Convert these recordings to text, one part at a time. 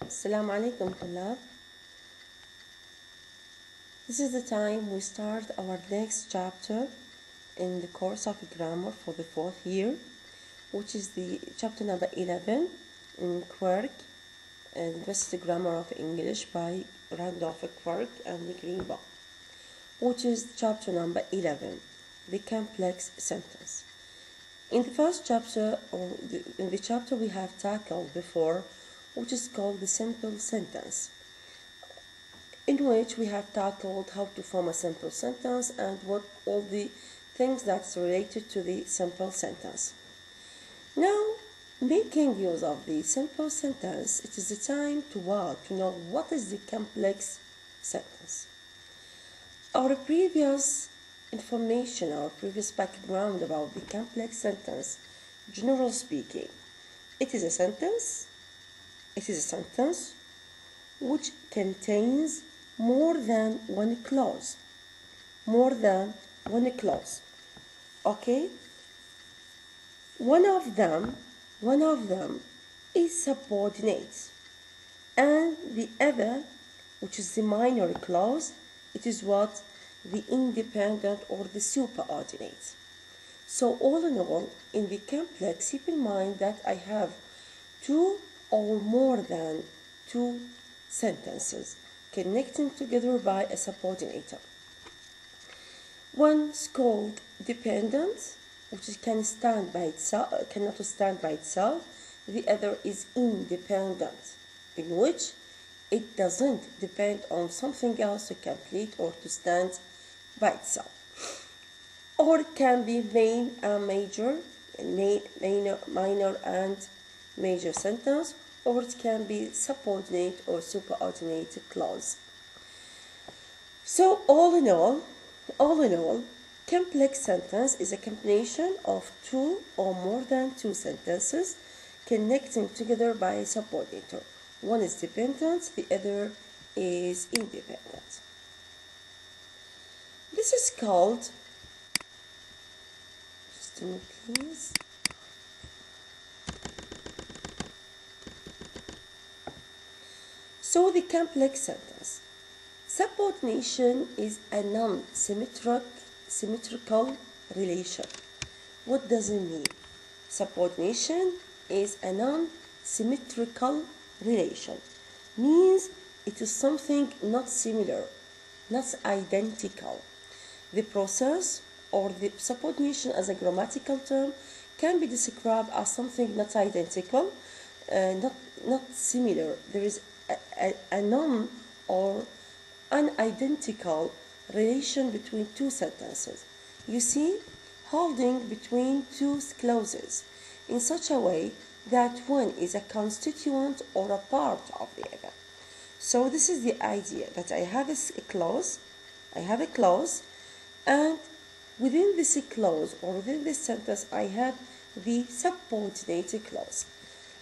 Assalamu alaikum طلاب. This is the time we start our next chapter in the course of grammar for the 4th year, which is the chapter number 11 in Quirk, and this is the grammar of English by Randolph Quirk and Nick Greenbaum, which is chapter number 11, the complex sentence. In the first chapter, or in the chapter we have tackled before, which is called the simple sentence, in which we have tackled how to form a simple sentence and what all the things that's related to the simple sentence. Now, making use of the simple sentence, it is the time to know what is the complex sentence. Our previous information, our previous background about the complex sentence, generally speaking, it is a sentence which contains more than one clause. Okay? One of them is subordinate, and the other, which is the minor clause, it is what? The independent or the superordinate. So all in all, in the complex, keep in mind that I have two or more than two sentences connecting together by a subordinator. One is called dependent, which cannot stand by itself. The other is independent, in which it doesn't depend on something else to complete or to stand by itself. Or it can be minor and major sentence, or it can be subordinate or superordinate clause. So all in all, complex sentence is a combination of two or more than two sentences connecting together by a subordinator. One is dependent, the other is independent. This is called, just a minute please. So the complex sentence. Subordination is a non-symmetrical relation. What does it mean? Subordination is a non-symmetrical relation. Means it is something not similar, not identical. The process or the subordination as a grammatical term can be described as something not identical, not similar. There is a non or unidentical relation between two sentences. You see, holding between two clauses in such a way that one is a constituent or a part of the other. So this is the idea that I have a clause, and within this clause or within this sentence I have the subordinated clause.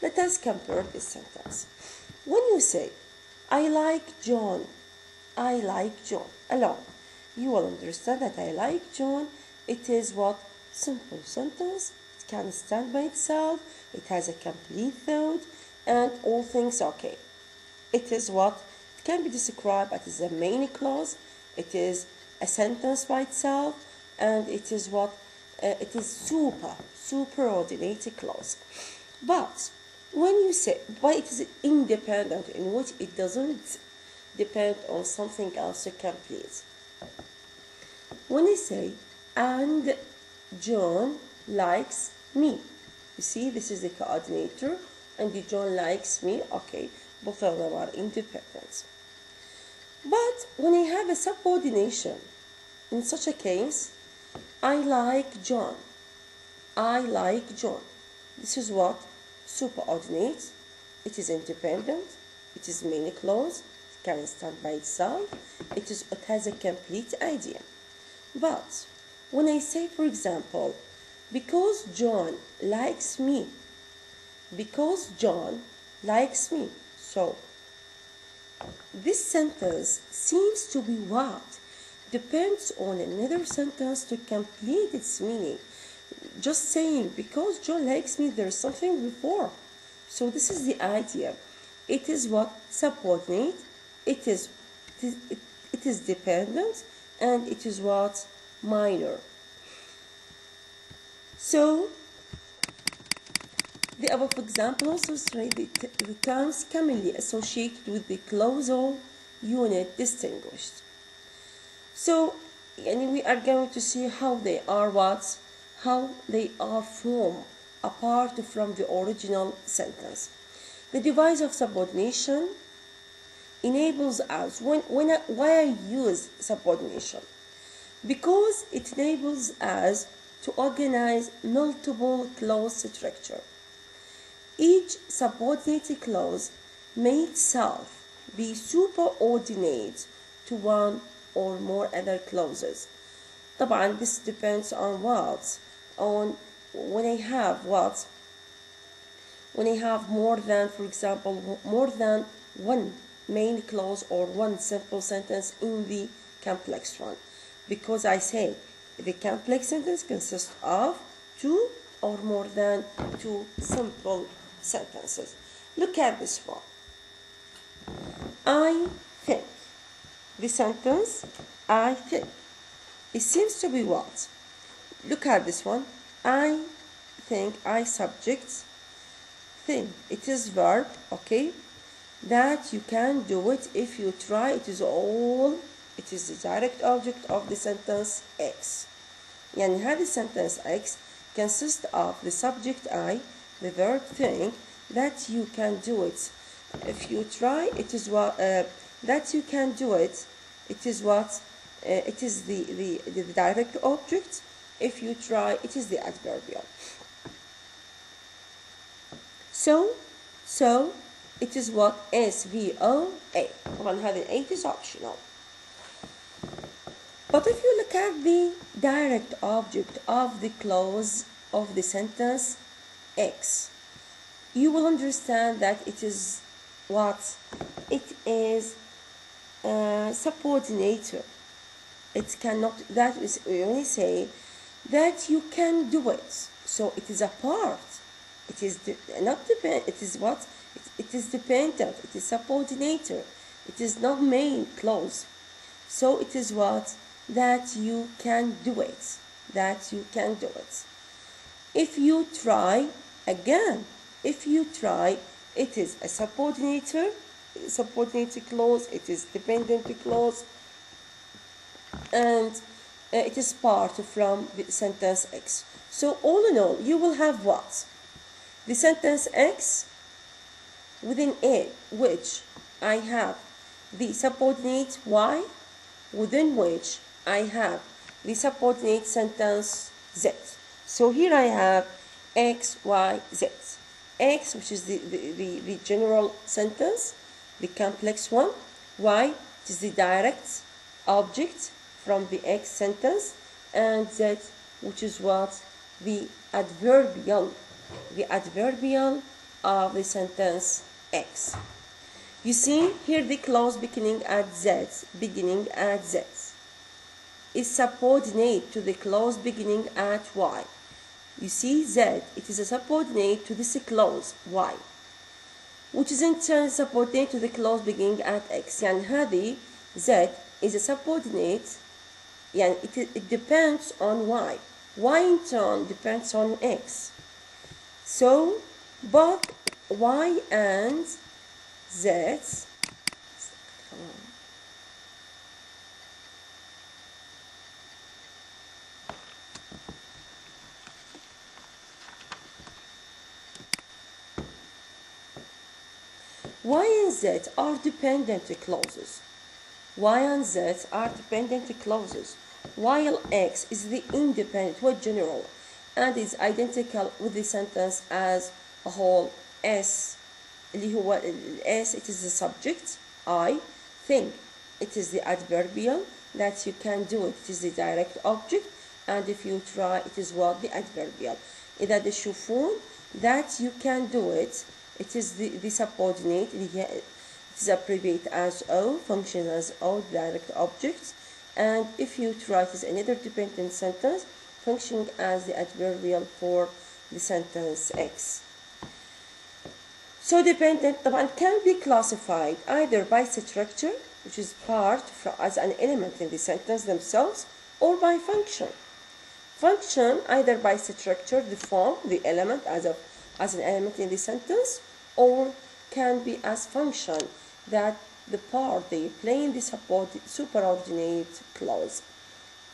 Let us compare this sentence. When you say, I like John alone, you will understand that I like John, it is what? Simple sentence. It can stand by itself, it has a complete thought, and all things okay. It is what? It can be described as a main clause, it is a sentence by itself, and it is what? It is superordinated clause. But when you say, why it is independent, in which it doesn't depend on something else to complete. When I say, and John likes me, you see, this is the coordinator, and the John likes me, okay, both of them are independent. But when I have a subordination, in such a case, I like John. This is what? Superordinate. It is independent. It is main clause. It can stand by itself. It has a complete idea. But when I say, for example, because John likes me, so this sentence seems to be what? Depends on another sentence to complete its meaning. Just saying, because John likes me, there's something before. So this is the idea. It is what? Subordinate. It is dependent, and it is what? Minor. So the above example also illustrates the terms commonly associated with the clausal unit distinguished. So we are going to see how they are what? How they are formed apart from the original sentence. The device of subordination enables us, why I use subordination? Because it enables us to organize multiple clause structure. Each subordinated clause may itself be superordinate to one or more other clauses. طبعا this depends on what? On when I have what? When I have more than, for example, more than one main clause or one simple sentence in the complex one. Because I say the complex sentence consists of two or more than two simple sentences. Look at this one. I think. The sentence, I think. It seems to be what? Look at this one. I think, I subject, think. It is verb, okay? That you can do it if you try. It is the direct object of the sentence X. يعني هذه sentence X consists of the subject I, the verb think, that you can do it. If you try, it is what that you can do it. It is what? It is the direct object. If you try, it is the adverbial. So it is what? SVOA. طبعا هذه 8 is optional. But if you look at the direct object of the clause of the sentence X, you will understand that it is what? It is subordinator. It cannot, that is when we say that you can do it. So it is a part. It is not dependent. It is what? It is dependent. It is subordinator. It is not main clause. So it is what? That you can do it. That you can do it. If you try, again, if you try, it is a subordinator clause, it is dependent clause, and it is part from the sentence X. So all in all, you will have what? The sentence X within A, which I have the subordinate Y, within which I have the subordinate sentence Z. So here I have X, Y, Z. X, which is the general sentence, the complex one. Y, which is the direct object from the X sentence. And Z, which is what? The adverbial of the sentence X. You see here the clause beginning at Z is subordinate to the clause beginning at Y. You see Z, it is a subordinate to this clause Y, which is in turn subordinate to the clause beginning at X. يعني هذه Z is a subordinate, يعني it depends on Y. Y in turn depends on X. So both Y and Z Y and Z are dependent clauses. Y and Z are dependent clauses, while X is the independent or general and is identical with the sentence as a whole. S اللي هو S, it is the subject. I think, it is the adverbial, that you can do it, it is the direct object, and if you try, it is what? The adverbial. إذا تشوفون that you can do it, it is the subordinate, it is abbreviated as O, functions as O, direct object, and if you try, it is another dependent sentence functioning as the adverbial for the sentence X. So dependent طبعا can be classified either by structure, which is part as an element in the sentence themselves, or by function. Function either by structure, the form, the element as an element in the sentence, or can be as function, that the part they play in the superordinate clause.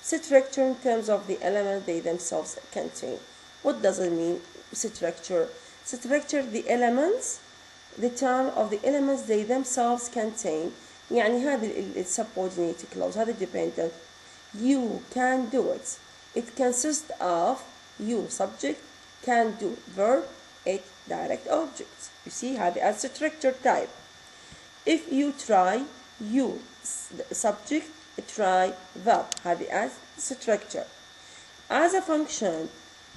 Structure in terms of the element they themselves contain. What does it mean, structure? Structure, the elements, the term of the elements they themselves contain. يعني هذا subordinate clause, هذا dependent. You can do it. It consists of you subject, can do verb, it direct object. You see, هذه as structure type. If you try, you subject, try verb, هذه as structure. As a function,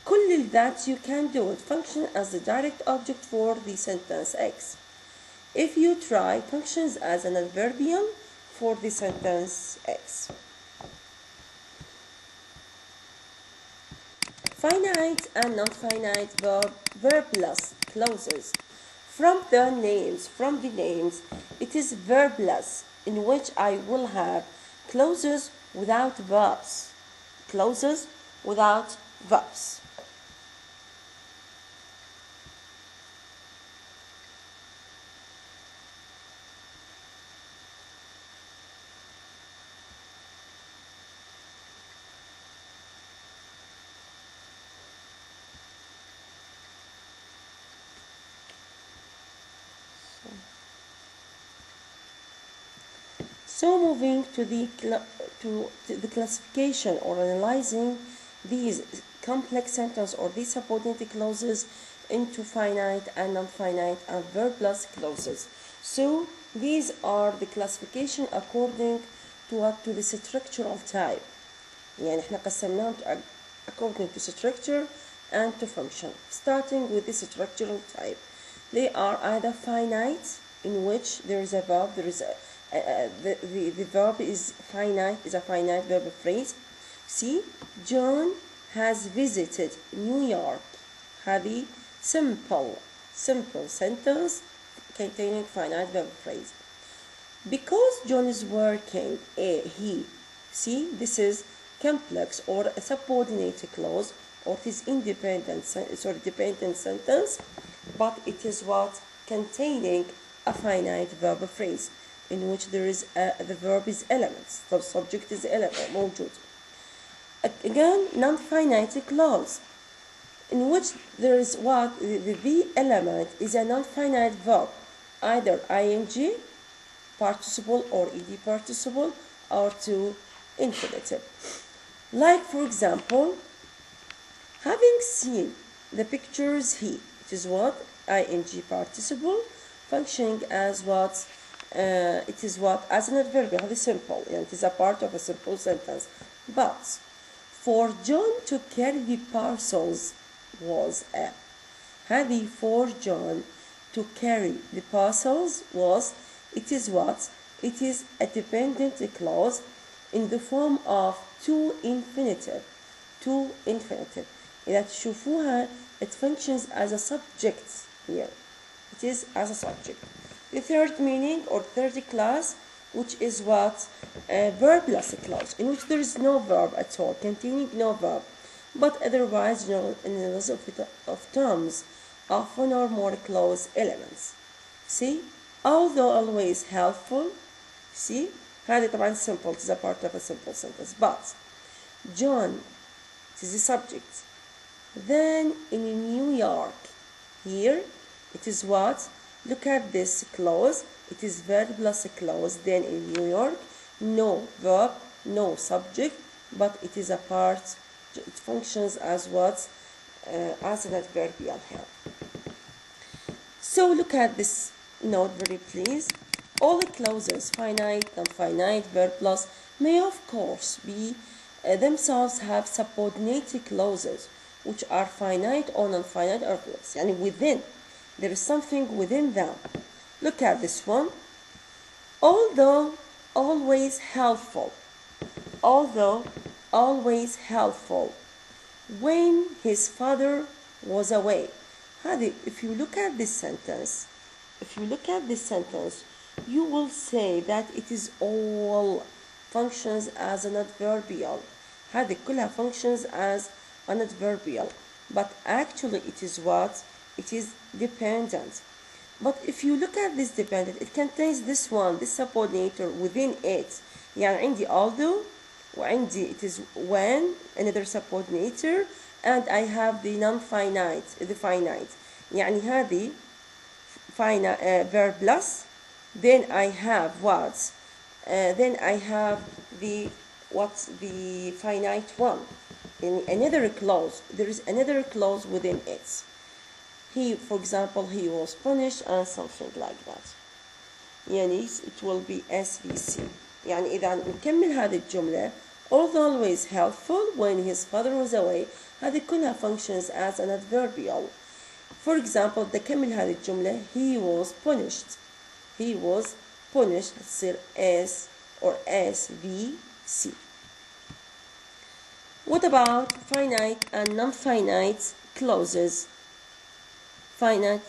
كل that you can do it function as the direct object for the sentence X. If you try functions as an adverbial for the sentence X. Finite and non-finite verbless clauses. From the names, it is verbless, in which I will have clauses without verbs. Clauses without verbs. So moving to the classification or analyzing these complex sentences or these subordinate clauses into finite and non-finite and verbless clauses. So these are the classification according to the structural type. يعني احنا قسمناهم according to structure and to function. Starting with the structural type. They are either finite, in which there is a verb, the verb is finite, is a finite verb phrase. See, John has visited New York. هذه simple sentence containing finite verb phrase. Because John is working, he. See, this is complex or a subordinate clause, or it is dependent sentence, but it is what containing a finite verb phrase, in which there is the verb is elements, the subject is element موجود. Again, non-finite clause, in which there is what the element is a non-finite verb, either ing participle or ed participle, or to infinitive. Like, for example, having seen the pictures, he. It is what ing participle functioning as what it is what as an adverb. It is simple, and it is a part of a simple sentence. But for John to carry the parcels was a. هذه for John to carry the parcels was. It is what? It is a dependent clause in the form of to infinitive. إذا تشوفوها, it functions as a subject here. It is as a subject. The third meaning or third class, which is what? A verbless clause, in which there is no verb at all, containing no verb, but otherwise analysis of terms of one or more clause elements. See, although always helpful. See, هذه طبعا simple, it is a part of a simple sentence. But John, it is the subject. Then in New York, here it is what? Look at this clause. It is verb plus a clause. Then in New York, no verb, no subject, but it is a part. It functions as what? As an adverbial help. So look at this note very please. All the clauses, finite, non-finite, verb plus, may of course be themselves have subordinate clauses, which are finite or non-finite or plus. And within, there is something within them. Look at this one. Although always helpful. Although always helpful. When his father was away. If you look at this sentence, if you look at this sentence, you will say that it is all functions as an adverbial. هذه كلها functions as an adverbial. But actually it is what? It is dependent. But if you look at this dependent, it contains this one, this subordinator within it. يعني عندي although وعندي it is when, another subordinator, and I have the non-finite, the finite. يعني هذه verb plus, then I have what? Then I have the finite one. In another clause, there is another clause within it. He, for example, he was punished and something like that. يعني it will be SVC. يعني إذا نكمل هذه الجملة, although always helpful when his father was away, هذه كلها functions as an adverbial. For example, نكمل هذه الجملة, he was punished. He was punished, تصير S or SVC. What about finite and non-finite clauses? Finite,